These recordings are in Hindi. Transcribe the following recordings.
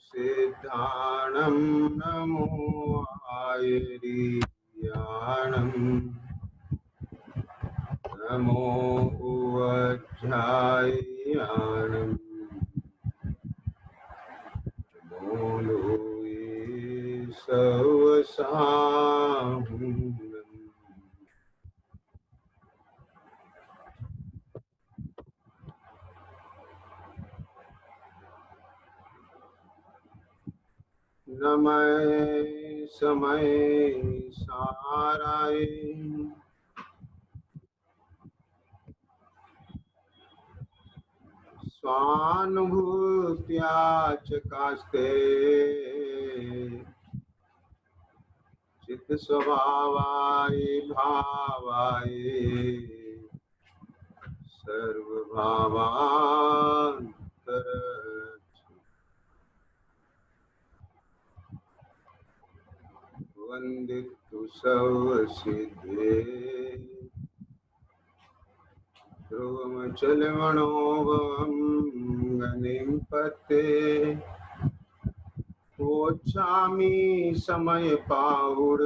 सिद्धाणं नमो आयर्याणं नमो उवज्झायाणं नमो लोये सवसाहुं नमः समय साराय स्वानुभूत्या च कास्ते चित्त स्वभावाय भावाय सर्वभावांतर वंदितु सर्वसिद्धे ध्रुवमचलमणोभवं गतिं पते वोच्छामि समय पाहुर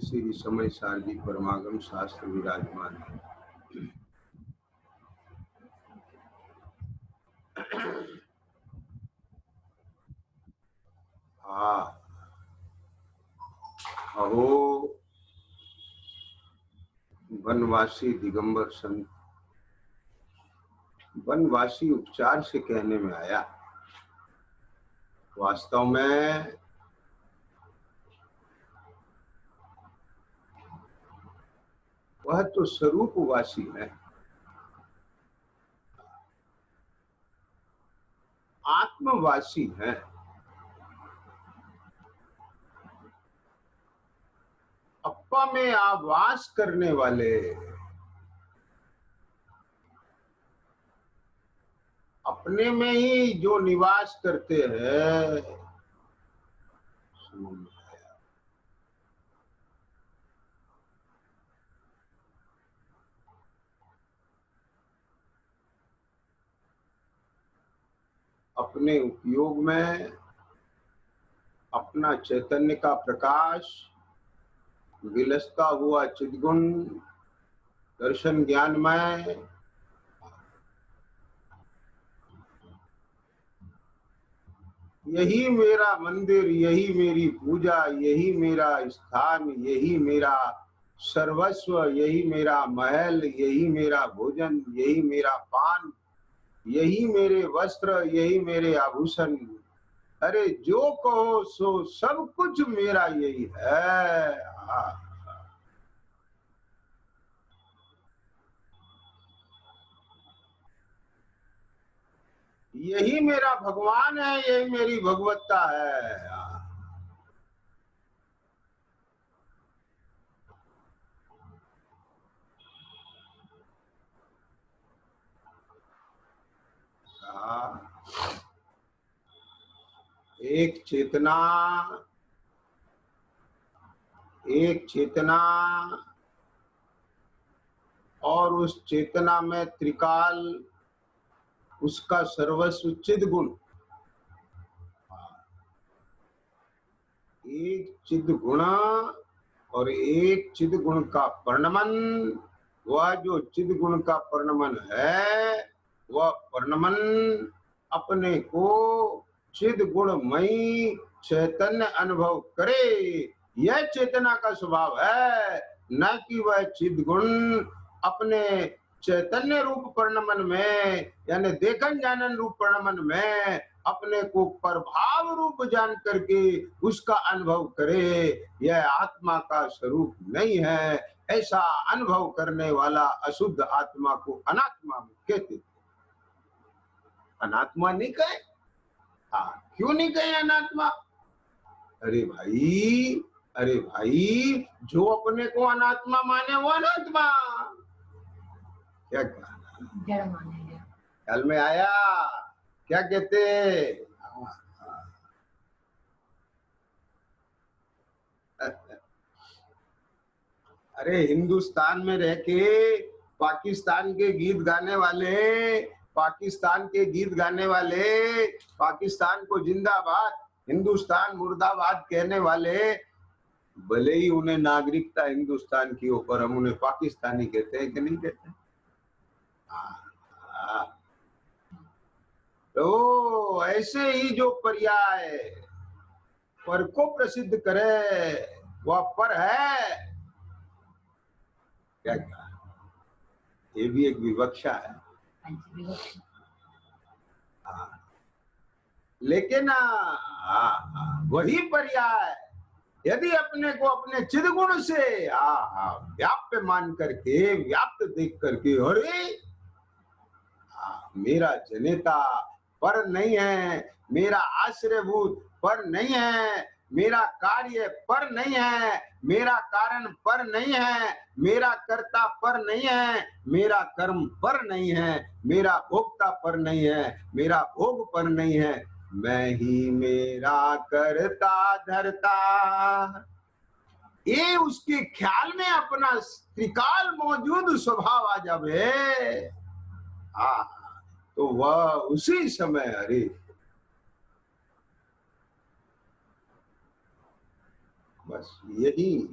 श्री समय सारगी परमागम शास्त्र विराजमान है। अहो वनवासी दिगंबर संत, वनवासी उपचार से कहने में आया, वास्तव में वह तो स्वरूपवासी है, आत्मवासी है। अप्पा में आवास करने वाले, अपने में ही जो निवास करते हैं, अपने उपयोग में अपना चैतन्य का प्रकाश विलसता हुआ चिद्गुण दर्शन ज्ञानमय यही मेरा मंदिर, यही मेरी पूजा, यही मेरा स्थान, यही मेरा सर्वस्व, यही मेरा महल, यही मेरा भोजन, यही मेरा पान, यही मेरे वस्त्र, यही मेरे आभूषण। अरे जो कहो सो सब कुछ मेरा यही है। यही मेरा भगवान है, यही मेरी भगवत्ता है। एक चेतना और उस चेतना में त्रिकाल, उसका सर्वस्व चिद गुण। एक चिद गुण और एक चिद गुण का परिणमन, वह जो चिद गुण का परिणमन है, वह परिणमन अपने को चिद गुणमयी चैतन्य अनुभव करे। यह चेतना का स्वभाव है, न कि वह चिद गुण अपने चैतन्य रूप परिणमन में, यानी देखन जानन रूप परिणमन में अपने को प्रभाव रूप जान करके उसका अनुभव करे। यह आत्मा का स्वरूप नहीं है। ऐसा अनुभव करने वाला अशुद्ध आत्मा को अनात्मा कहते। अनात्मा नहीं कहे? क्यों नहीं कहे अनात्मा? अरे भाई, अरे भाई, जो अपने को अनात्मा माने वो अनात्मा, क्या जड़ मानेंगे। ख्याल में आया क्या कहते? अरे हिंदुस्तान में रह के पाकिस्तान के गीत गाने वाले, पाकिस्तान के गीत गाने वाले, पाकिस्तान को जिंदाबाद हिंदुस्तान मुर्दाबाद कहने वाले, भले ही उन्हें नागरिकता हिंदुस्तान की हो, पर हम उन्हें पाकिस्तानी कहते हैं कि नहीं कहते? तो ऐसे ही जो पर्याय पर को प्रसिद्ध करे वह पर है, क्या कहा? ये भी एक विवक्षा है। लेकिन वही पर्याय यदि अपने को अपने चिदगुण से व्याप्य मान करके, व्याप्त देख करके, अरे मेरा जनेता पर नहीं है, मेरा आश्रयभूत पर नहीं है, मेरा कार्य पर नहीं है, मेरा कारण पर नहीं है, मेरा कर्ता पर नहीं है, मेरा कर्म पर नहीं है, मेरा भोक्ता पर नहीं है, मेरा भोग पर नहीं है, मैं ही मेरा करता धरता, ये उसके ख्याल में अपना त्रिकाल मौजूद स्वभाव आ जावे, तो वह उसी समय, अरे बस यही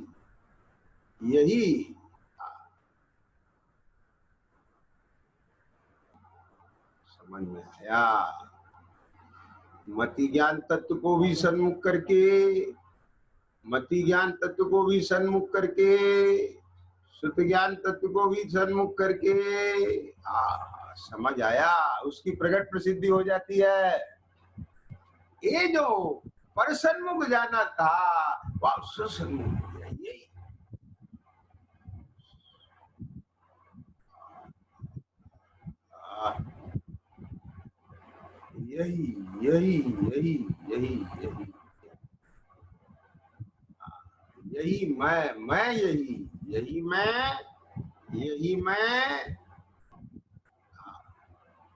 समझ में आया। मति ज्ञान तत्व को भी सन्मुख करके, मति ज्ञान तत्व को भी सन्मुख करके, शुद्ध ज्ञान तत्व को भी सन्मुख करके समझ आया, उसकी प्रकट प्रसिद्धि हो जाती है। ये जो पर सन्मुख जाना था वह सुसन्मुख, यही यही यही यही यही यही मैं यही मैं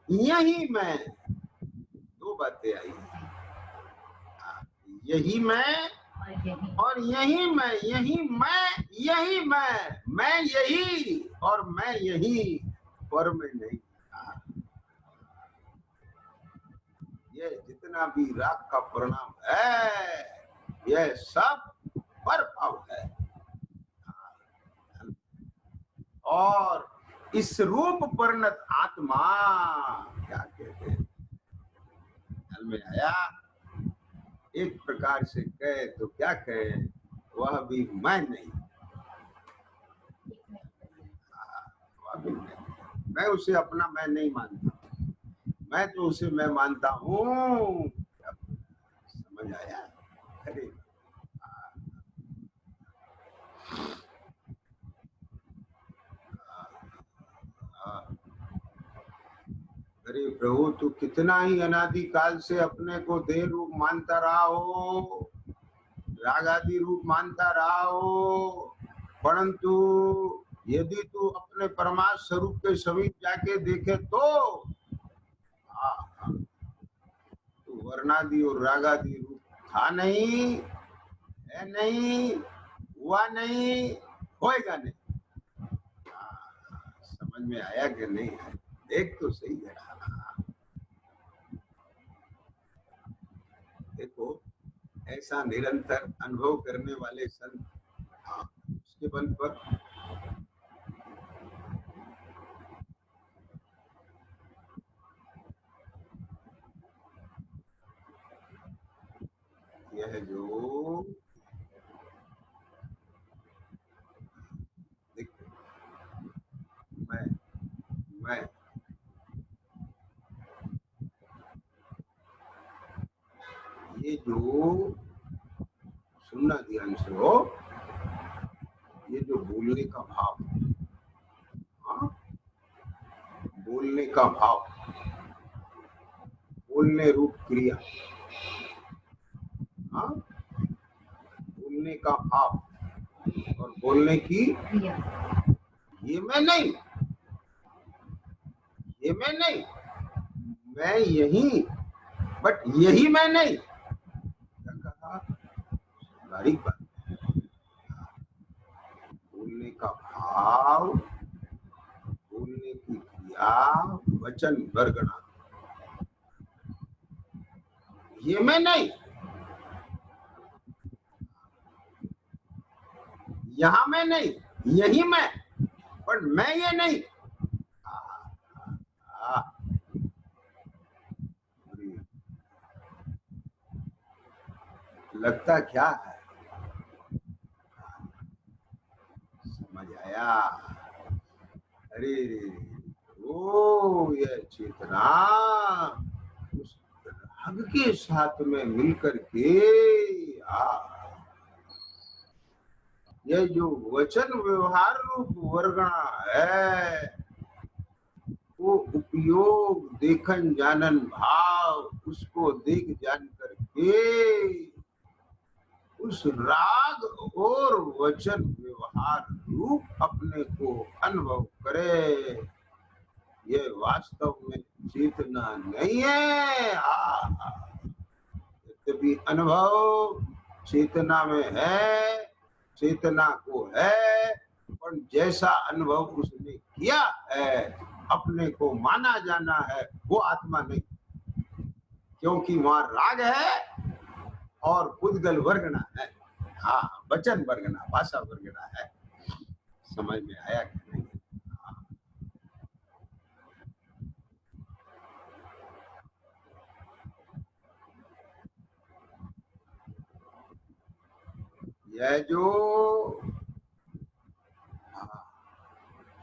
यही मैं, दो बातें आई, यही मैं और यही मैं, यही मैं यही और मैं यही, पर मैं नहीं। ये जितना भी राग का परिणाम है, यह सब पर भाव है, और इस रूप परिणत आत्मा क्या कहते हैं? ख्याल में आया? एक प्रकार से कहे तो क्या कहे, वह भी मैं नहीं, वह भी मैं उसे अपना मैं नहीं मानता, मैं तो उसे मैं मानता हूँ। समझ आया? अरे अरे प्रभु, तू कितना ही अनादि काल से अपने को देह रूप मानता रहा हो, राग आदि रूप मानता रहा हो, परंतु यदि तू अपने परमात्म स्वरूप के समीप जाके देखे तो तू वर्णादि और रागादि रूप था नहीं, है नहीं, हुआ नहीं, होएगा नहीं। समझ में आया कि नहीं? देख तो सही है। देखो, ऐसा निरंतर अनुभव करने वाले संत, उसके बल पर यह जो मैं ये जो सुनना ध्यान से हो, ये जो बोलने का भाव, बोलने का भाव, बोलने रूप क्रिया, सुनने का भाव और बोलने की ये मैं नहीं, ये मैं नहीं, मैं यही, बट यही मैं नहीं। क्या कहा? बारीक बात। बोलने का भाव, बोलने की क्रिया, वचन वर्गना, ये मैं नहीं, यहां मैं नहीं, यही मैं, पर मैं ये नहीं। लगता क्या है? समझ आया? अरे ओ ये चेतना उस राग के साथ में मिलकर के ये जो वचन व्यवहार रूप वर्गणा है, वो उपयोग देखन जानन भाव, उसको देख जान करके उस राग और वचन व्यवहार रूप अपने को अनुभव करे। ये वास्तव में चेतना नहीं है। यद्यपि अनुभव चेतना में है, चेतना को है, पर जैसा अनुभव उसने किया है, अपने को माना जाना है, वो आत्मा नहीं, क्योंकि वहां राग है और उद्गल वर्गना है। हाँ, वचन वर्गना, भाषा वर्गना है। समझ में आया कि नहीं? यह जो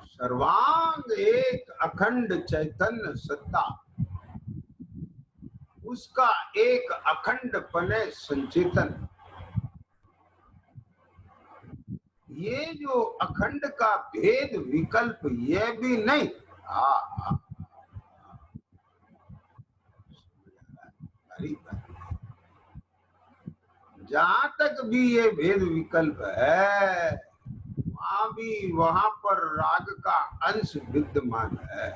सर्वांग एक अखंड चैतन्य सत्ता, उसका एक अखंड पने संचेतन, ये जो अखंड का भेद विकल्प ये भी नहीं। जहां तक भी ये भेद विकल्प है, वहां पर राग का अंश विद्यमान है।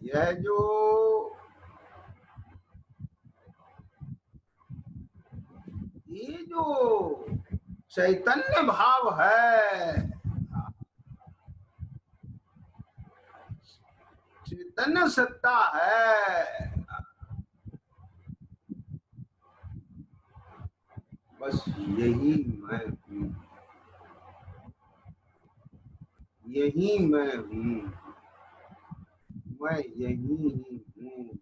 यह जो ये जो चैतन्य भाव है, चैतन्य सत्ता है, बस यही मैं हूँ, यही मैं हूँ, मैं यही ही हूँ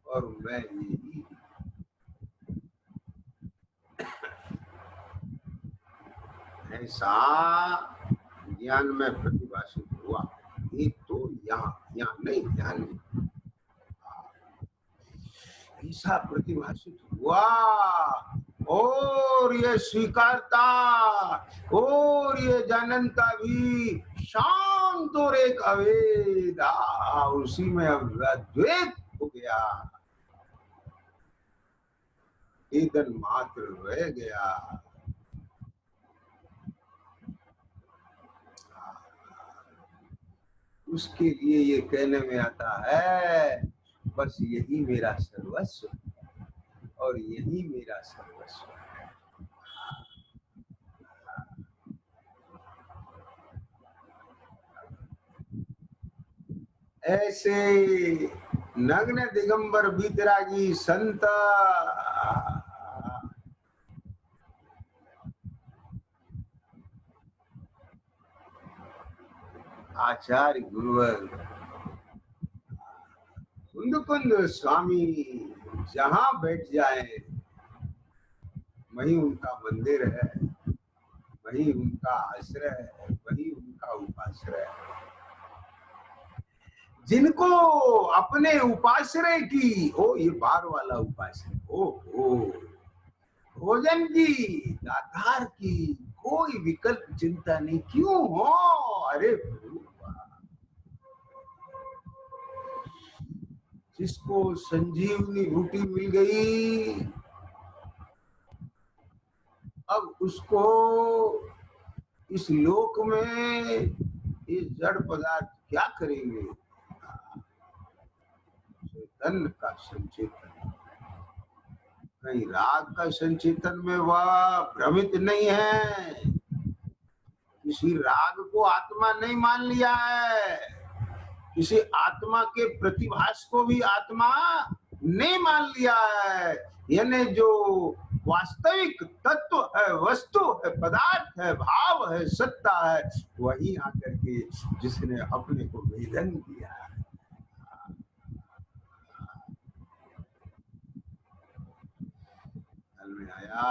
और मैं यही। ऐसा ज्ञान में प्रतिभाषित हुआ। ये तो यहाँ नहीं, यहाँ नहीं, ऐसा प्रतिभाषित हुआ और ये स्वीकारता और ये जानता भी शांत और एक अवेद, उसी में अब अद्वैत हो गया, वेदन मात्र रह गया। उसके लिए ये कहने में आता है, बस यही मेरा सर्वस्व और यही मेरा सर्वस्व है। ऐसे नग्न दिगंबर बीतरागी संत आचार्य गुरुवर कुंद कुंद स्वामी जहां बैठ जाए, वही उनका मंदिर है, वही उनका आश्रय है, वही उनका उपाश्रय है। जिनको अपने उपाश्रय की, ओ ये बार वाला उपाश्रय, ओ भोजन की, दातार की कोई विकल्प चिंता नहीं, क्यों हो? अरे जिसको संजीवनी बूटी मिल गई, अब उसको इस लोक में ये जड़ पदार्थ क्या करेंगे? चैतन्य का संचेतन, कहीं राग का संचेतन में वह भ्रमित नहीं है, किसी राग को आत्मा नहीं मान लिया है, किसी आत्मा के प्रतिभास को भी आत्मा नहीं मान लिया है। यानी जो वास्तविक तत्व है, वस्तु है, पदार्थ है, भाव है, सत्ता है, वही आकर के जिसने अपने को वेदन दिया है। में आया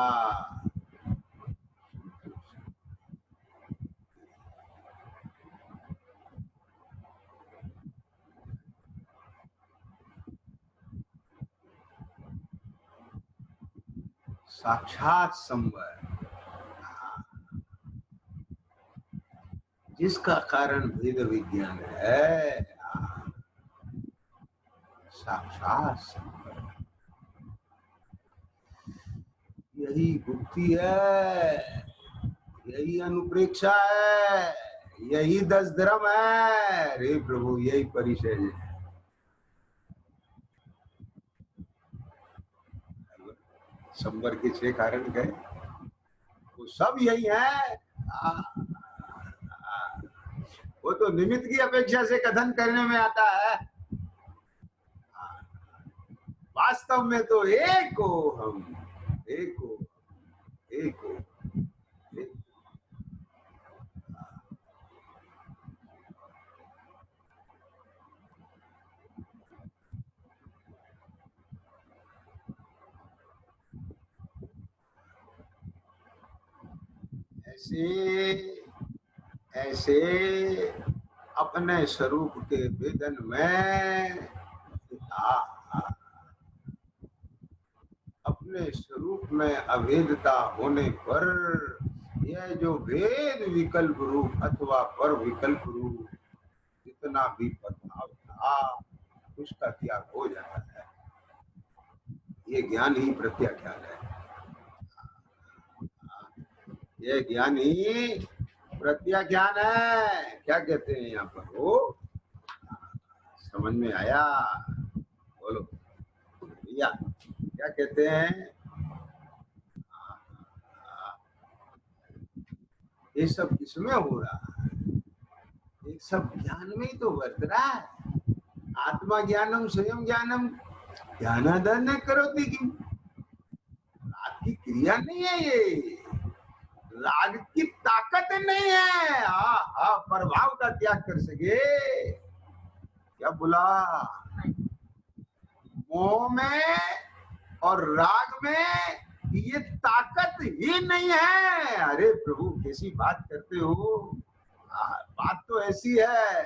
साक्षात संवर, जिसका कारण वेद विज्ञान है, साक्षात संवर, यही गुप्ती है, यही अनुप्रेक्षा है, यही 10 धर्म है। रे प्रभु, यही परिचय है। संवर के 6 कारण गए, वो सब यही है। वो तो निमित्त की अपेक्षा से कथन करने में आता है, वास्तव में तो एक हो हम, एक हो, एक हो, एक। ऐसे ऐसे अपने स्वरूप के वेदन में अपने स्वरूप में अभेदता होने पर यह जो भेद विकल्प रूप अथवा पर विकल्प रूप जितना भी प्रभाव था, उसका त्याग हो जाता है। ये ज्ञान ही प्रत्याख्यान है, ये ज्ञान ही प्रत्याख्यान है। क्या कहते हैं यहाँ पर? वो समझ में आया? बोलो भैया, क्या कहते हैं? ये सब किसमें हो रहा है? ये सब ज्ञान में ही तो वर्त रहा है। आत्मा ज्ञानम स्वयं ज्ञानम ज्ञानादन करोति किम। राग की क्रिया नहीं है ये, राग की ताकत नहीं है। प्रभाव का त्याग कर सके। क्या बोला? मोह में और राग में ये ताकत ही नहीं है। अरे प्रभु, कैसी बात करते हो? बात तो ऐसी है।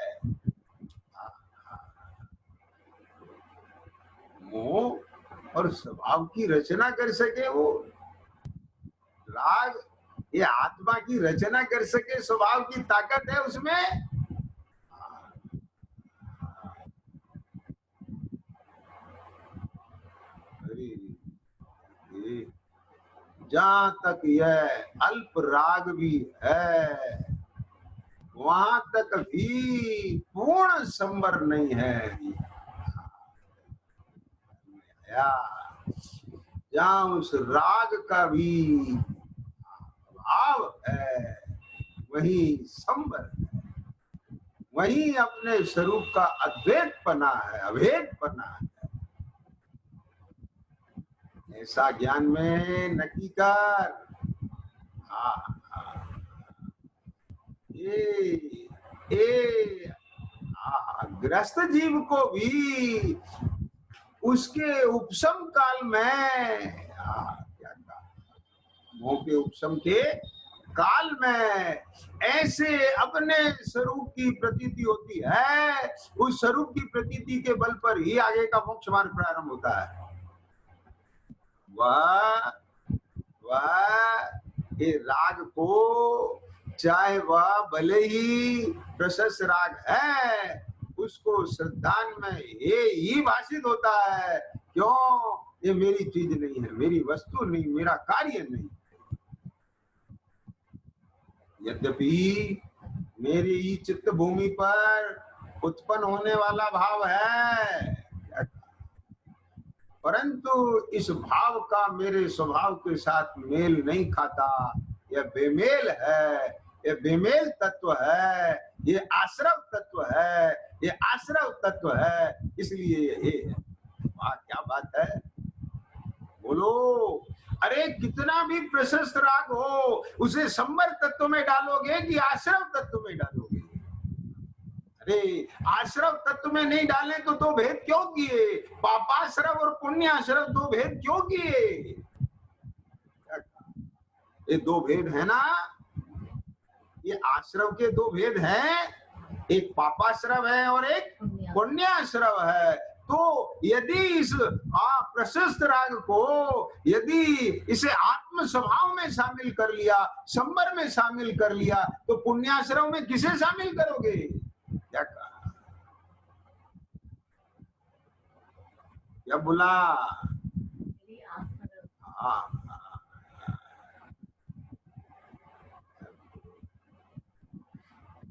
मोह और स्वभाव की रचना कर सके वो राग, ये आत्मा की रचना कर सके, स्वभाव की ताकत है उसमें। जहां तक यह अल्प राग भी है, वहां तक भी पूर्ण संवर नहीं है। जहां उस राग का भी भाव है, वही संवर है, वही अपने स्वरूप का अद्वैतपना है, अभेदपना है। ऐसा ज्ञान में नक्की कर। ये ग्रस्त जीव को भी उसके उपशम काल में, क्या कहा, मोह के उपशम के काल में ऐसे अपने स्वरूप की प्रतीति होती है। उस स्वरूप की प्रतीति के बल पर ही आगे का मोक्ष मार्ग प्रारंभ होता है। वह ये राग को चाहे वह भले ही प्रशस्त राग है, उसको श्रद्धान में ये ही भाषित होता है, क्यों? ये मेरी चीज नहीं है, मेरी वस्तु नहीं, मेरा कार्य नहीं। यद्यपि मेरी चित्त भूमि पर उत्पन्न होने वाला भाव है, परंतु इस भाव का मेरे स्वभाव के साथ मेल नहीं खाता। यह बेमेल है, यह बेमेल तत्व है, ये आश्रव तत्व है, ये आश्रव तत्व है, इसलिए ये है। वाह क्या बात है, बोलो। अरे कितना भी प्रशस्त राग हो, उसे संबर तत्व में डालोगे कि आश्रव तत्व में डालोगे? अरे आश्रव तत्व में नहीं डालें तो दो भेद क्यों किए? पापाश्रव और पुण्याश्रव दो भेद क्यों किए? ये दो भेद है ना, ये आश्रव के दो भेद हैं, एक पापाश्रव है और एक पुण्याश्रव है। तो यदि इस प्रशस्त राग को यदि इसे आत्म स्वभाव में शामिल कर लिया, संबर में शामिल कर लिया, तो पुण्याश्रव में किसे शामिल करोगे? क्या कहा, क्या बोला?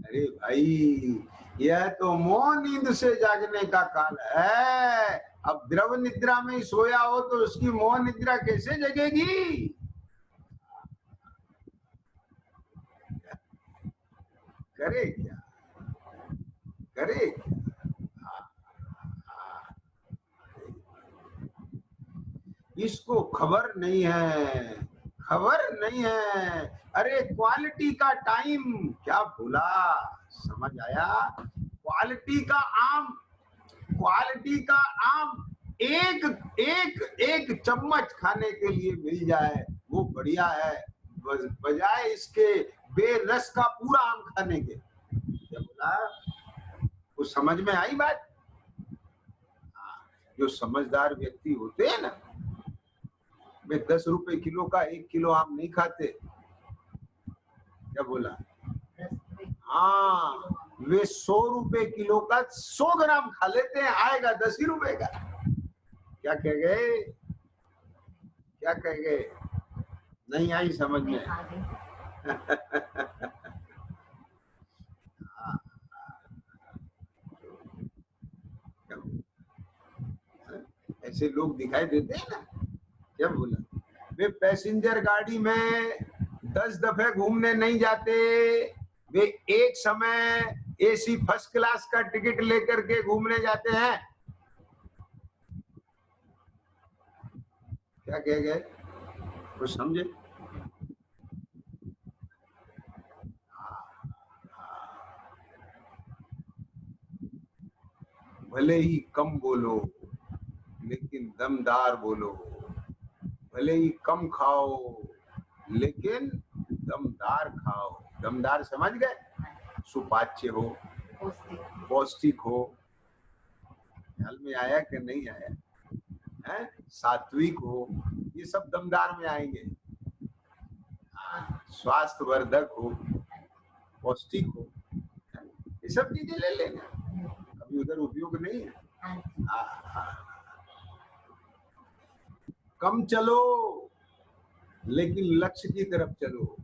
अरे भाई, यह तो मोह नींद से जागने का काल है। अब द्रव निद्रा में सोया हो तो उसकी मोह निद्रा कैसे जगेगी? करे क्या, करे क्या? इसको खबर नहीं है, खबर नहीं है। अरे क्वालिटी का टाइम क्या भूला, समझ आया? क्वालिटी का आम, क्वालिटी का आम एक एक एक चम्मच खाने के लिए मिल जाए वो बढ़िया है, बजाय इसके बेरस का पूरा आम खाने के। क्या बोला? वो समझ में आई बात? जो समझदार व्यक्ति होते हैं ना, वे 10 रुपए किलो का 1 किलो आम नहीं खाते। क्या बोला? हाँ, वे 100 रुपए किलो का 100 ग्राम खा लेते हैं, आएगा 10 ही रुपए का। क्या कह गए, क्या कह गए? नहीं आई समझ में? ऐसे लोग दिखाई देते हैं ना। क्या बोला? वे पैसेंजर गाड़ी में 10 दफे घूमने नहीं जाते, वे एक समय एसी फर्स्ट क्लास का टिकट लेकर के घूमने जाते हैं। क्या कह गए, कुछ समझे? भले ही कम बोलो लेकिन दमदार बोलो, भले ही कम खाओ लेकिन दमदार खाओ। दमदार समझ गए? सुपाच्य हो, पौष्टिक हो। ख्याल में आया कि नहीं आया? है सात्विक हो, ये सब दमदार में आएंगे। स्वास्थ्य वर्धक हो, पौष्टिक हो, ये सब चीजें ले लेना, अभी उधर उपयोग नहीं है। कम चलो लेकिन लक्ष्य की तरफ चलो।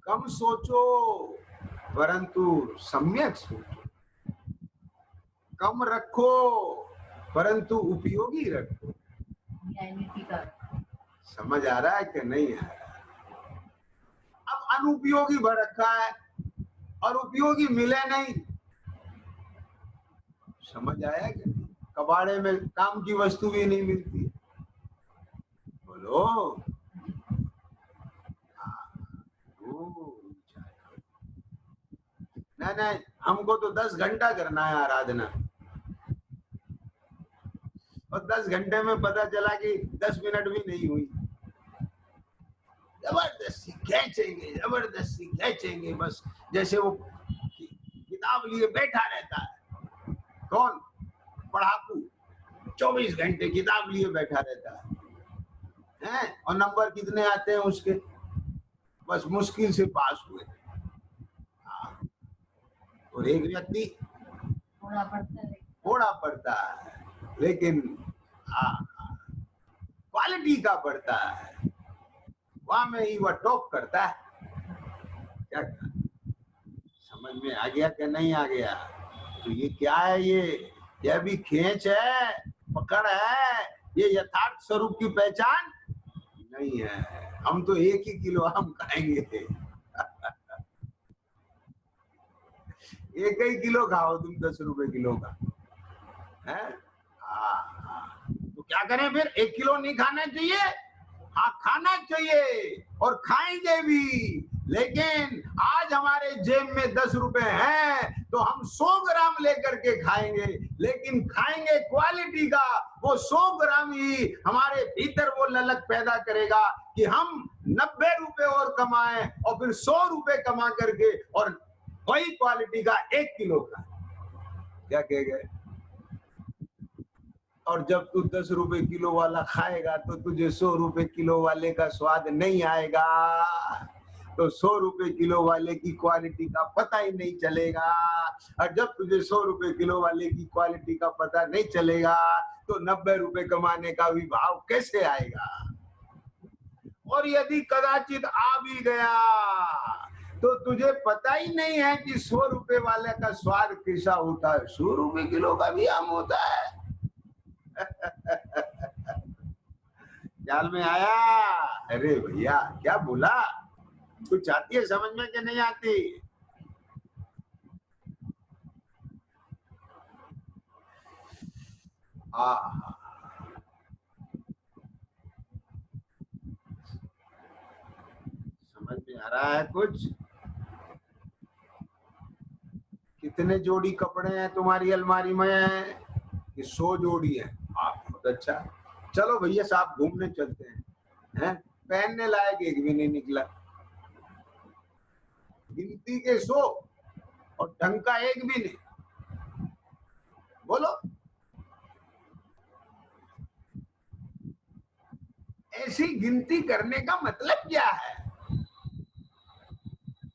कम सोचो परंतु सम्यक सोचो, कम रखो परंतु उपयोगी रखो। समझ आ रहा है कि नहीं है? अब अनुपयोगी भर रखा है और उपयोगी मिले नहीं, समझ आया कि नहीं? कबाड़े में काम की वस्तु भी नहीं मिलती। बोलो। नहीं, हमको तो 10 घंटा करना है आराधना, और 10 घंटे में पता चला कि 10 मिनट भी नहीं हुई। जबरदस्ती खींचेंगे, बस जैसे वो किताब लिए बैठा रहता है। कौन? पढ़ाकू। 24 घंटे किताब लिए बैठा रहता है, और नंबर कितने आते हैं उसके, बस मुश्किल से पास हुए। और एक व्यक्ति थोड़ा पढ़ता है लेकिन क्वालिटी का पढ़ता है, वहां में ही वह टॉप करता है। क्या समझ में आ गया कि नहीं आ गया? तो ये क्या है, ये भी खींच है, पकड़ है, ये यथार्थ स्वरूप की पहचान नहीं है। हम तो 1 ही किलो आम खाएंगे, 1 ही किलो खाओ तुम, 10 रुपए किलो का है। तो क्या करें फिर? 1 किलो नहीं खाना चाहिए? हाँ, खाना चाहिए और खाएंगे भी, लेकिन आज हमारे जेब में 10 रुपए हैं तो हम 100 ग्राम लेकर के खाएंगे, लेकिन खाएंगे क्वालिटी का। वो 100 ग्राम ही हमारे भीतर वो ललक पैदा करेगा कि हम 90 रुपए और कमाएं और फिर 100 रुपए कमा करके और वही क्वालिटी का 1 किलो खाएं। क्या कह गए? और जब तू 10 रुपए किलो वाला खाएगा तो तुझे 100 रुपए किलो वाले का स्वाद नहीं आएगा, तो 100 रुपए किलो वाले की क्वालिटी का पता ही नहीं चलेगा। और जब तुझे 100 रुपए किलो वाले की क्वालिटी का पता नहीं चलेगा तो 90 रुपए कमाने का भी भाव कैसे आएगा? और यदि कदाचित आ भी गया तो तुझे पता ही नहीं है कि 100 रुपए वाले का स्वाद कैसा होता है। 100 रुपए किलो का भी आम होता है। ख्याल में आया? अरे भैया क्या बोला? कुछ आती है समझ में कि नहीं आती? समझ में आ रहा है कुछ? कितने जोड़ी कपड़े हैं तुम्हारी अलमारी में? 100 जोड़ी है। बहुत अच्छा, चलो भैया साहब घूमने चलते हैं। पहनने लायक एक भी नहीं निकला, गिनती के 100 और ढंग का एक भी नहीं। बोलो, ऐसी गिनती करने का मतलब क्या है?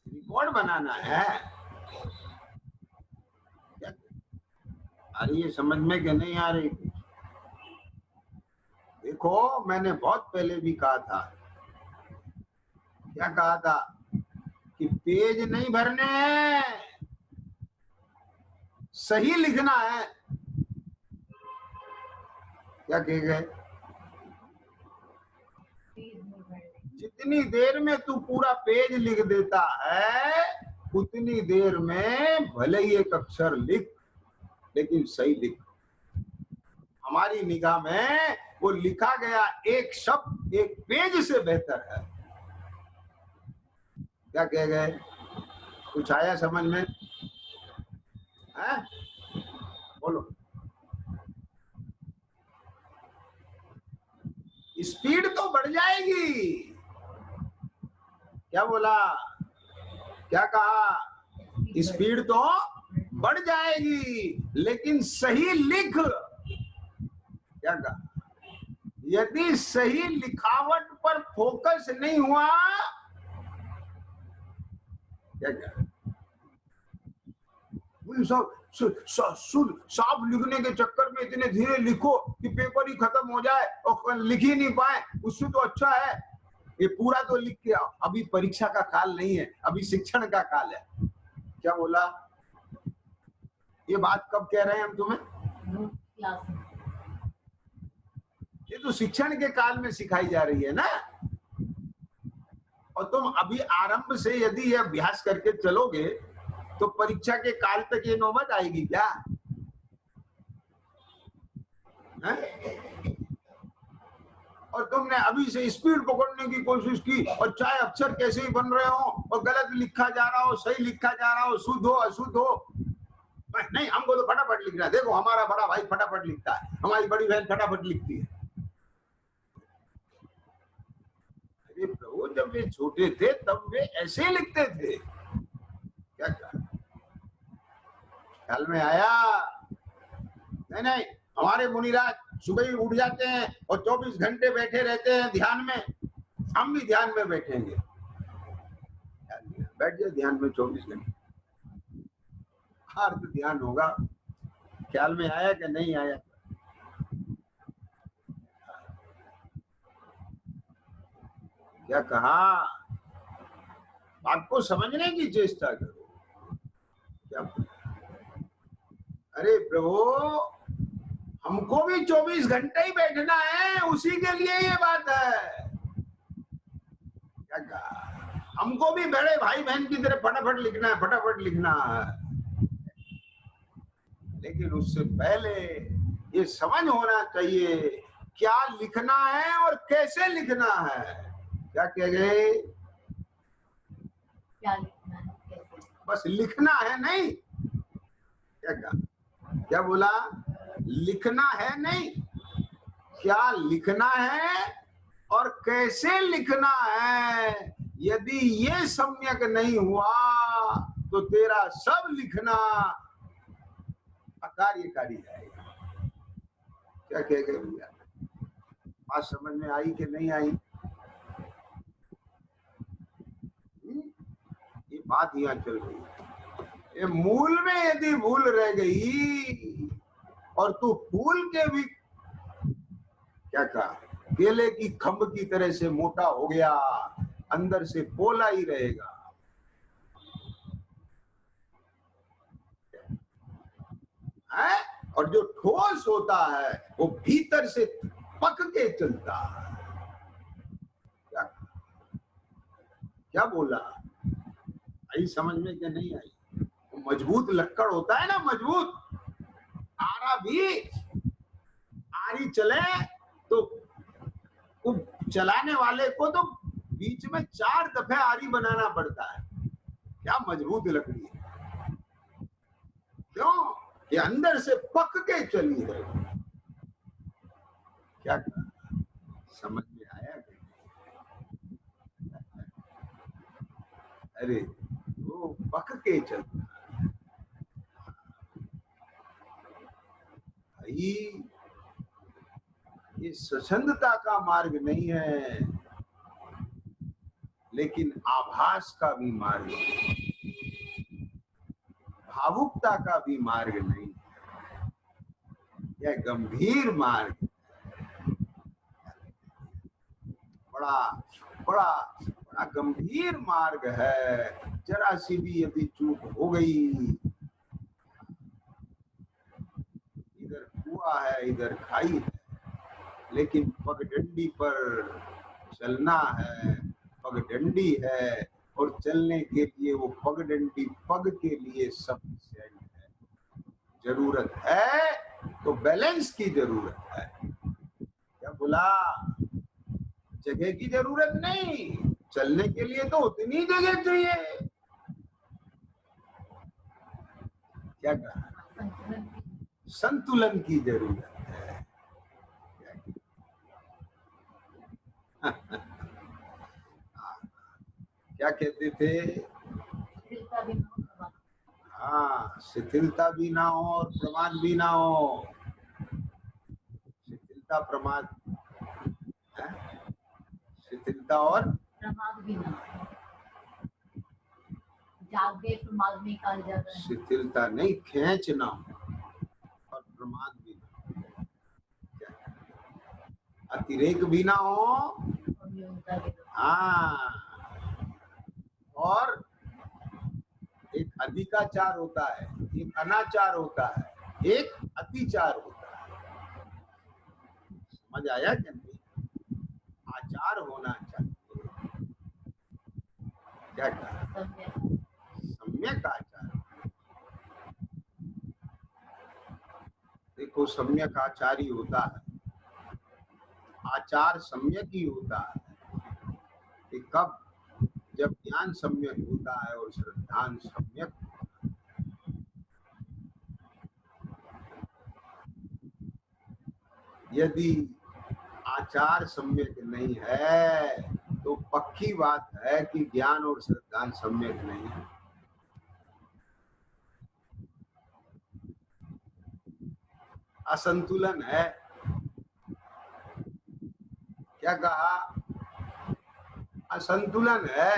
रिकॉर्ड बनाना है? अरे ये समझ में कि नहीं आ रही? देखो, मैंने बहुत पहले भी कहा था। क्या कहा था? कि पेज नहीं भरने हैं, सही लिखना है। क्या कह गए? जितनी देर में तू पूरा पेज लिख देता है उतनी देर में भले ही एक अक्षर लिख, लेकिन सही लिख। हमारी निगाह में वो लिखा गया एक शब्द एक पेज से बेहतर है। क्या कह गए? कुछ आया समझ में? है? बोलो। स्पीड तो बढ़ जाएगी। क्या बोला? क्या कहा? स्पीड तो बढ़ जाएगी, लेकिन सही लिख। क्या कहा? यदि सही लिखावट पर फोकस नहीं हुआ, क्या कहा? साफ लिखने के चक्कर में इतने धीरे लिखो कि पेपर ही खत्म हो जाए और लिख ही नहीं पाए, उससे तो अच्छा है ये पूरा तो लिख के आओ। अभी परीक्षा का काल नहीं है, अभी शिक्षण का काल है। क्या बोला? ये बात कब कह रहे हैं हम तुम्हें? ये तो शिक्षण के काल में सिखाई जा रही है ना। और तुम अभी आरंभ से यदि ये अभ्यास करके चलोगे तो परीक्षा के काल तक ये नौबत आएगी क्या? है? और तुमने अभी से स्पीड पकड़ने की कोशिश की और चाहे अक्षर कैसे ही बन रहे हो और गलत लिखा जा रहा हो सही लिखा जा रहा हो, शुद्ध हो अशुद्ध हो, नहीं हमको तो फटाफट लिखना है। देखो हमारा बड़ा भाई फटाफट लिखता है, हमारी बड़ी बहन फटाफट लिखती है। अरे प्रभु, जब वे छोटे थे तब वे ऐसे लिखते थे। क्या ख्याल में आया? नहीं, हमारे मुनिराज सुबह ही उठ जाते हैं और 24 घंटे बैठे रहते हैं ध्यान में। हम भी ध्यान में बैठेंगे, बैठ जाए ध्यान में 24 घंटे, अर्थ ध्यान होगा। ख्याल में आया कि नहीं आया? क्या कहा? बात को समझने की चेष्टा करो। क्या? अरे प्रभु, हमको भी 24 घंटे ही बैठना है, उसी के लिए ये बात है। क्या कहा? हमको भी बड़े भाई बहन की तरह फटाफट लिखना है, फटाफट लिखना है, लेकिन उससे पहले ये समझ होना चाहिए क्या लिखना है और कैसे लिखना है। क्या कह गए? क्या लिखना है, कैसे? बस लिखना है नहीं। क्या कहा? क्या बोला? लिखना है नहीं, क्या लिखना है और कैसे लिखना है। यदि ये सम्यक नहीं हुआ तो तेरा सब लिखना अकार्यकारी जाएगा। क्या कह गए भैया? बात समझ में आई कि नहीं आई? ये बात यहाँ चल रही है। ये मूल में यदि भूल रह गई और तू फूल के भी, क्या कहा, केले की खम्भ की तरह से मोटा हो गया, अंदर से पोला ही रहेगा। है? और जो ठोस होता है वो भीतर से पक के चलता है। क्या क्या बोला? आई समझ में कि नहीं आई? वो मजबूत लक्कड़ होता है ना, मजबूत आरा भी, आरी चले तो वो चलाने वाले को तो बीच में 4 दफे आरी बनाना पड़ता है। क्या मजबूत लकड़ी है। क्यों? ये अंदर से पक के चली है। क्या समझ में आया? अरे वो पक के चलता है भाई। ये स्वच्छंदता का मार्ग नहीं है, लेकिन आभास का भी मार्ग है, भावुकता का भी मार्ग नहीं है। यह गंभीर मार्ग, बड़ा बड़ा बड़ा गंभीर मार्ग है। जरा सी भी यदि चूक हो गई, इधर कुआं है इधर खाई है, लेकिन पगडंडी पर चलना है, पगडंडी है, और चलने के लिए वो पगडंडी पग के लिए सफिशिएंट है। जरूरत है तो बैलेंस की जरूरत है। क्या बोला? जगह की जरूरत नहीं, चलने के लिए तो उतनी जगह चाहिए। क्या कहा? संतुलन की जरूरत है। क्या कहते थे? हाँ, शिथिलता भी ना हो और प्रमाद भी ना हो। शिथिलता प्रमाद है? शिथिलता और प्रमाद भी ना, जागे प्रमाद नहीं कहा जाता है। शिथिलता नहीं, खेच ना हो और प्रमाद भी ना हो। अतिरेक भी ना हो। हाँ, और एक अधिकाचार होता है, एक अनाचार होता है, एक अतिचार होता है। समझ आया क्या? नहीं? आचार होना चाहिए। क्या कहा? सम्यक आचार। देखो, सम्यक आचारी होता है, आचार सम्यक ही होता है कि कब? जब ज्ञान सम्यक होता है और श्रद्धान सम्यक। यदि आचार सम्यक नहीं है तो पक्की बात है कि ज्ञान और श्रद्धान सम्यक नहीं है। असंतुलन है। क्या कहा? असंतुलन है।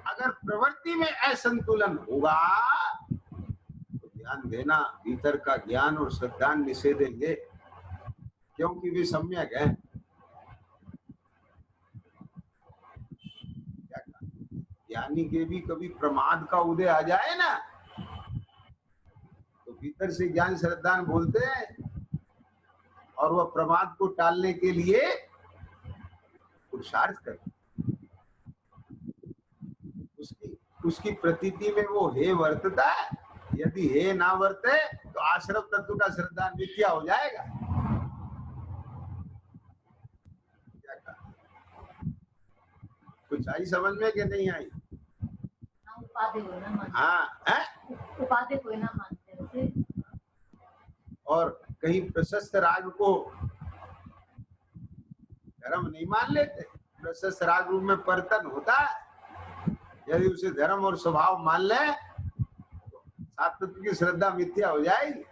अगर प्रवृत्ति में असंतुलन होगा तो ध्यान देना, भीतर का ज्ञान और श्रद्धा निषेधेंगे, क्योंकि वे सम्यक है। क्या कहा? ज्ञानी के भी कभी प्रमाद का उदय आ जाए ना, तो भीतर से ज्ञान श्रद्धा बोलते हैं और वह प्रमाद को टालने के लिए पुरुषार्थ करते। उसकी प्रतीति में वो हे वर्तता है। यदि हे ना वर्ते तो आश्रम तत्व का श्रद्धा मिथ्या हो जाएगा। क्या कहा? कुछ आई समझ में कि नहीं आई? उपाधि को ना मानते। हाँ है? उपाधि को ना मानते उसे। और कहीं प्रशस्त राग को धर्म नहीं मान लेते। प्रशस्त राग रूप में परतन होता है। यदि उसे धर्म और स्वभाव मान ले तो सात तत्व की श्रद्धा मिथ्या हो जाएगी।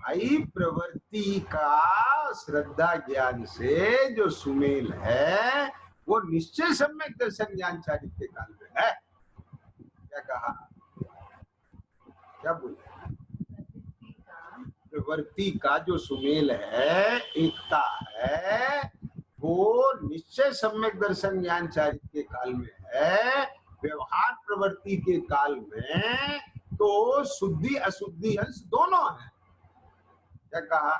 आई प्रवृत्ति का श्रद्धा ज्ञान से जो सुमेल है वो निश्चय सम्यक दर्शन ज्ञान चारित्र्य के काल में है। क्या कहा? क्या बोले? प्रवृत्ति का जो सुमेल है, एकता है, वो निश्चय सम्यक दर्शन ज्ञान चारित्र्य के काल में है। व्यवहार प्रवृत्ति के काल में तो शुद्धि अशुद्धि अंश दोनों है। क्या कहा?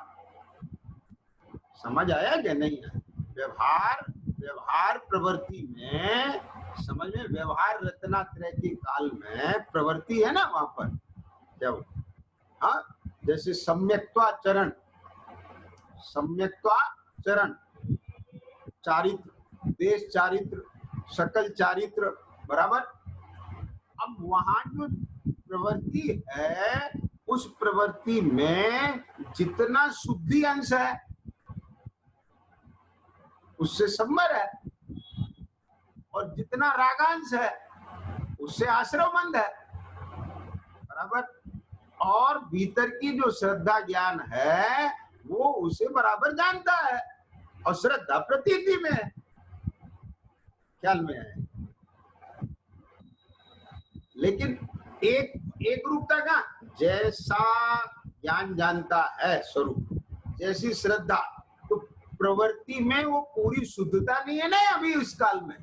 समझ आया क्या नहीं है? व्यवहार प्रवृत्ति में समझ में, व्यवहार रत्नात्रय के काल में प्रवृत्ति है ना, वहां पर क्या हो? हाँ, जैसे सम्यक्त्वाचरण, चारित्र, देश चारित्र, सकल चारित्र, बराबर। अब वहां जो प्रवृत्ति है उस प्रवृत्ति में जितना शुद्धि अंश है उससे सम्मर है, और जितना रागांश है उससे आश्रवमंद है, बराबर। और भीतर की जो श्रद्धा ज्ञान है वो उसे बराबर जानता है, और श्रद्धा प्रतीति में है, ख्याल में है। लेकिन एक रूपता का जैसा ज्ञान जानता है स्वरूप, जैसी श्रद्धा, तो प्रवृत्ति में वो पूरी शुद्धता नहीं है ना अभी इस काल में,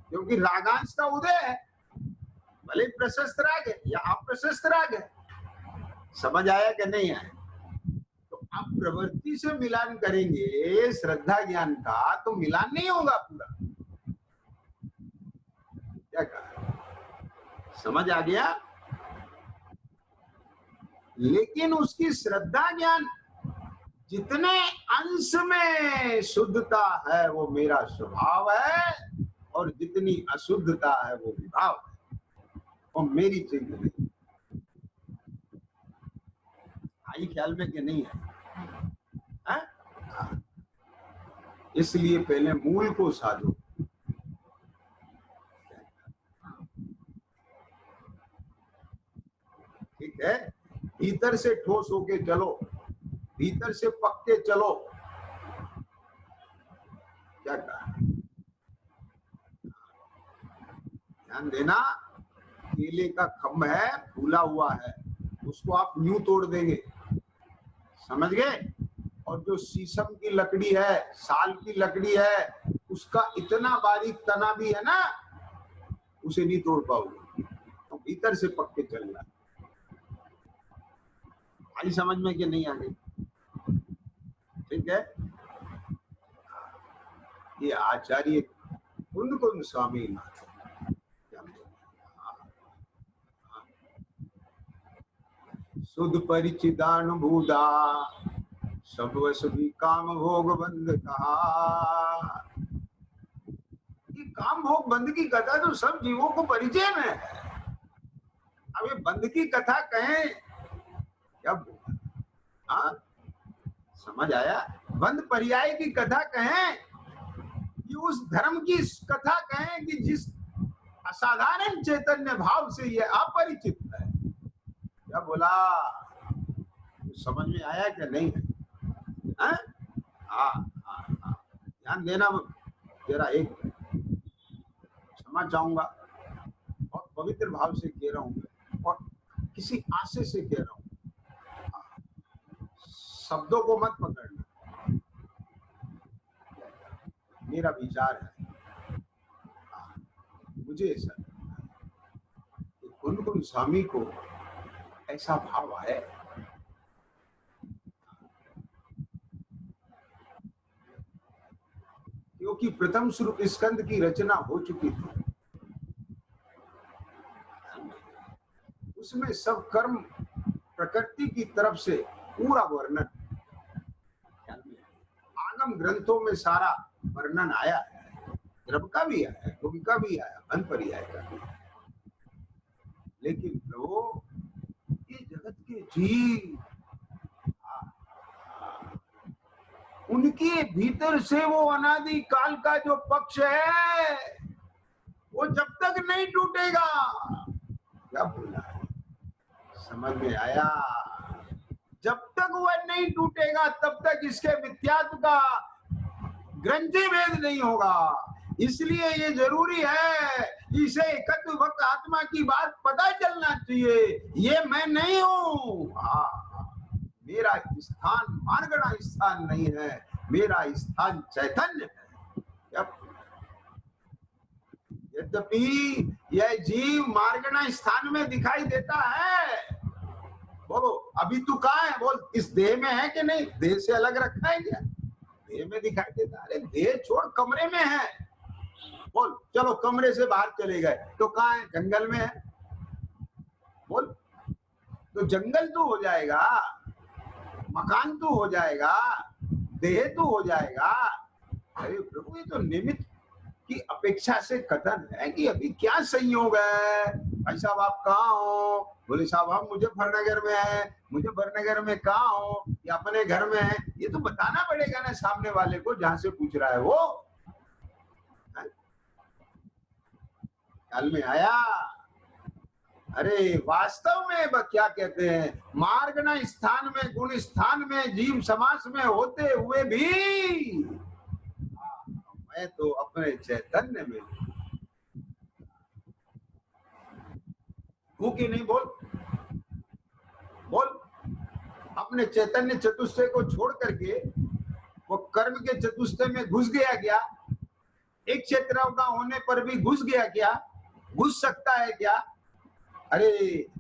क्योंकि रागांश का उदय है, भले प्रशस्त राग है या अप्रशस्त राग है। समझ आया कि नहीं आया? तो अब प्रवृत्ति से मिलान करेंगे श्रद्धा ज्ञान का, तो मिलान नहीं होगा पूरा। क्या कहा? समझ आ गया? लेकिन उसकी श्रद्धा ज्ञान जितने अंश में शुद्धता है वो मेरा स्वभाव है, और जितनी अशुद्धता है वो विभाव है, और मेरी चीज नहीं। आई ख्याल में कि नहीं है? इसलिए पहले मूल को साधो। ठीक है? भीतर से ठोस होके चलो, भीतर से पक्के चलो। क्या कहा? ध्यान देना, केले का खम्भ है, फूला हुआ है, उसको आप यूं तोड़ देंगे, समझ गए? और जो शीशम की लकड़ी है, साल की लकड़ी है, उसका इतना बारीक तना भी है ना, उसे नहीं तोड़ पाओगे। तो भीतर से पक्के चलना। आई समझ में कि नहीं आ गई? ठीक है? ये आचार्य कुंद स्वामी नाथ शुद्ध परिचिदानुभूता सब वश भी काम भोग बंद कहा। ये काम भोग बंद की कथा तो सब जीवों को परिचय में है। अब ये बंद की कथा कहें क्या? हाँ, समझ आया? बंद पर्याय की कथा कहें कि उस धर्म की कथा कहें कि जिस असाधारण चैतन्य भाव से ये अपरिचित है। क्या बोला? समझ में आया क्या नहीं है? हाँ हाँ हाँ हाँ। ध्यान देना, जरा एक क्षमा चाहूंगा, बहुत पवित्र भाव से कह रहा हूँ मैं, और किसी आशय से कह रहा हूँ, शब्दों को मत पकड़ना, मेरा विचार है। मुझे ऐसा कुंदकुंद स्वामी को ऐसा भाव है, क्योंकि प्रथम स्वरूप स्कंद की रचना हो चुकी थी, उसमें सब कर्म प्रकृति की तरफ से पूरा वर्णन, आगम ग्रंथों में सारा वर्णन आया है, द्रव का भी आया है, गुण का भी आया, अन पर्याय का भी आया। लेकिन प्रभु ये जगत के जीव, उनके भीतर से वो अनादि काल का जो पक्ष है, वो जब तक नहीं टूटेगा, क्या बोला है, समझ में आया, जब तक वह नहीं टूटेगा तब तक इसके विद्यात्व का ग्रंथि भेद नहीं होगा। इसलिए ये जरूरी है, इसे एकत्व भक्त आत्मा की बात पता चलना चाहिए, ये मैं नहीं हूँ, मेरा स्थान मार्गणा स्थान नहीं है, मेरा स्थान चैतन्य है। यद्यपि यह जीव मार्गणा स्थान में दिखाई देता है, बोलो अभी तू कहाँ है, बोल इस देह में है कि नहीं, देह से अलग रखा है क्या, देह में दिखाई देता है, अरे देह छोड़ कमरे में है, बोल चलो कमरे से बाहर चले गए तो कहाँ है, जंगल में है, बोल तो जंगल तो हो जाएगा, मकान तो हो जाएगा, देह तो हो जाएगा। अरे प्रभु ये तो निमित्त की अपेक्षा से कथन है कि अभी क्या संयोग है, भाई साहब आप कहाँ हो, बोले साहब हम मुजफ्फरनगर में है, मुजफ्फरनगर में कहाँ हो, या अपने घर में है, ये तो बताना पड़ेगा ना सामने वाले को जहां से पूछ रहा है वो। ख्याल में आया, अरे वास्तव में क्या कहते हैं, मार्गणा स्थान में गुण स्थान में जीव समास में होते हुए भी मैं तो अपने चैतन्य में हूं कि नहीं, बोल बोल, अपने चैतन्य चतुष्टय को छोड़ करके वो कर्म के चतुष्टय में घुस गया क्या, एक क्षेत्र का होने पर भी घुस गया क्या, घुस सकता है क्या, अरे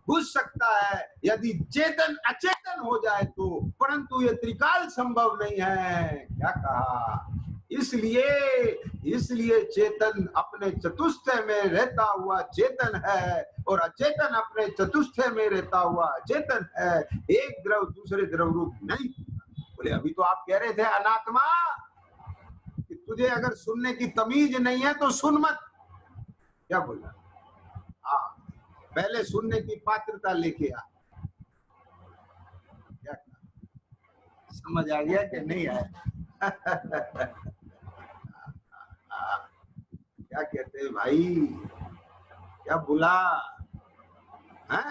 घुस सकता है यदि चेतन अचेतन हो जाए तो, परंतु ये त्रिकाल संभव नहीं है, क्या कहा, इसलिए चेतन अपने चतुष्टय में रहता हुआ चेतन है, और अचेतन अपने चतुष्टय में रहता हुआ अचेतन है, एक द्रव दूसरे द्रव रूप नहीं। बोले अभी तो आप कह रहे थे अनात्मा कि तुझे अगर सुनने की तमीज नहीं है तो सुन मत, क्या बोला, हाँ पहले सुनने की पात्रता लेके आ, क्या समझ आ गया कि नहीं आया? क्या कहते हैं भाई, क्या बोला है?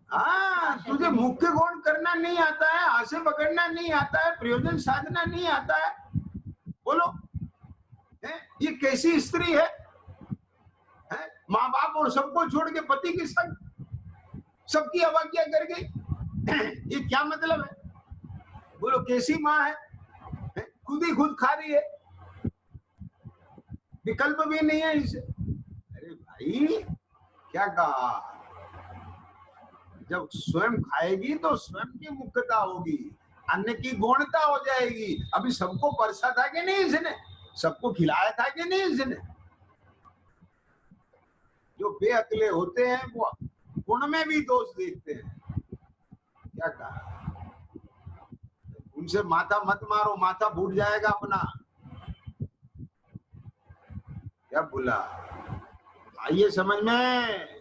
हाँ तुझे मुख्य गुण करना नहीं आता है, आशे पकड़ना नहीं आता है, प्रयोजन साधना नहीं आता है, बोलो है? ये कैसी स्त्री है, माँ बाप और सबको छोड़ के पति के संग सबकी अवज्ञा कर गई, ये क्या मतलब है, बोलो कैसी माँ है? खुद ही खुद खा रही है, विकल्प भी नहीं है इसे। अरे भाई क्या कहा, जब स्वयं खाएगी तो स्वयं की मुक्तता होगी, अन्न की गौणता हो जाएगी। अभी सबको परसा था कि नहीं इसने, सबको खिलाया था कि नहीं इसने। जो बेअकले होते हैं वो गुण में भी दोष देखते हैं, क्या कहा, उनसे माथा मत मारो, माथा फूट जाएगा अपना, क्या बोला, आइए समझ में।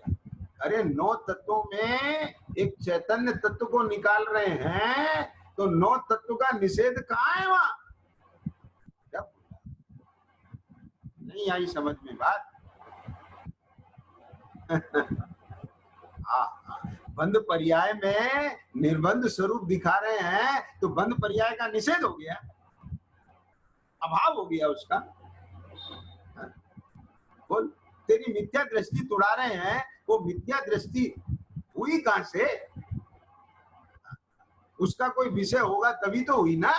अरे 9 तत्वों में एक चैतन्य तत्व को निकाल रहे हैं तो 9 तत्व का निषेध कहाँ है वहां, क्या बोला, नहीं आई समझ में बात। हाँ बंद पर्याय में निर्बंध स्वरूप दिखा रहे हैं तो बंद पर्याय का निषेध हो गया, अभाव हो गया उसका। बोल, तेरी मिथ्या दृष्टि तुड़ा रहे हैं, वो मिथ्या दृष्टि हुई कहां से? उसका कोई विषय होगा तभी तो हुई ना।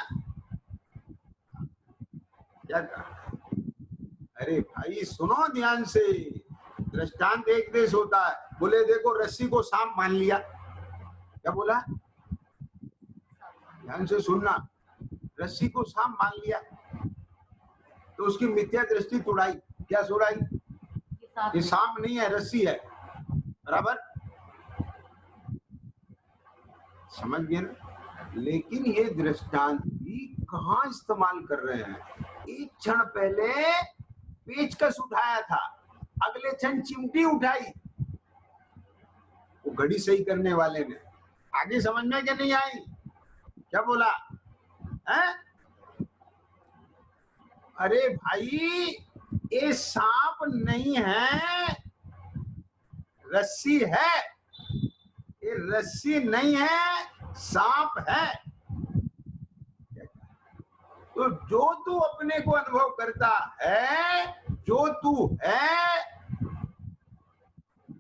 क्या कहा? अरे भाई सुनो ध्यान से, दृष्टांत एक देश होता है। बोले देखो रस्सी को सांप मान लिया, क्या बोला? ध्यान से सुनना, रस्सी को सांप मान लिया तो उसकी मिथ्या दृष्टि तुड़ाई। क्या सुड़ाई? ये सांप नहीं है, रस्सी है, बराबर? समझ गए ना? लेकिन ये दृष्टांत भी कहाँ इस्तेमाल कर रहे हैं? एक क्षण पहले पेचकस उठाया था, अगले क्षण चिमटी उठाई वो घड़ी सही करने वाले ने। आगे समझ में क्या नहीं आई? क्या बोला है? अरे भाई ये सांप नहीं है, रस्सी है। ये रस्सी नहीं है, सांप है। तो जो तू अपने को अनुभव करता है, जो तू है,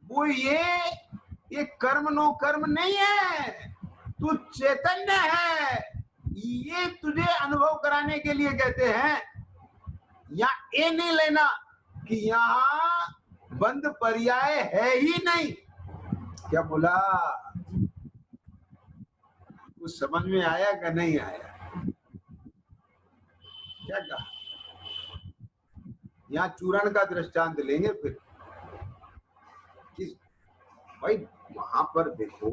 वो ये कर्म नो कर्म नहीं है, तू चैतन्य है। ये तुझे अनुभव कराने के लिए कहते हैं। यहाँ ये नहीं लेना कि यहाँ बंद पर्याय है ही नहीं। क्या बोला? कुछ समझ में आया कि नहीं आया? क्या कहा? यहाँ चूरण का दृष्टांत लेंगे फिर। किस भाई वहां पर देखो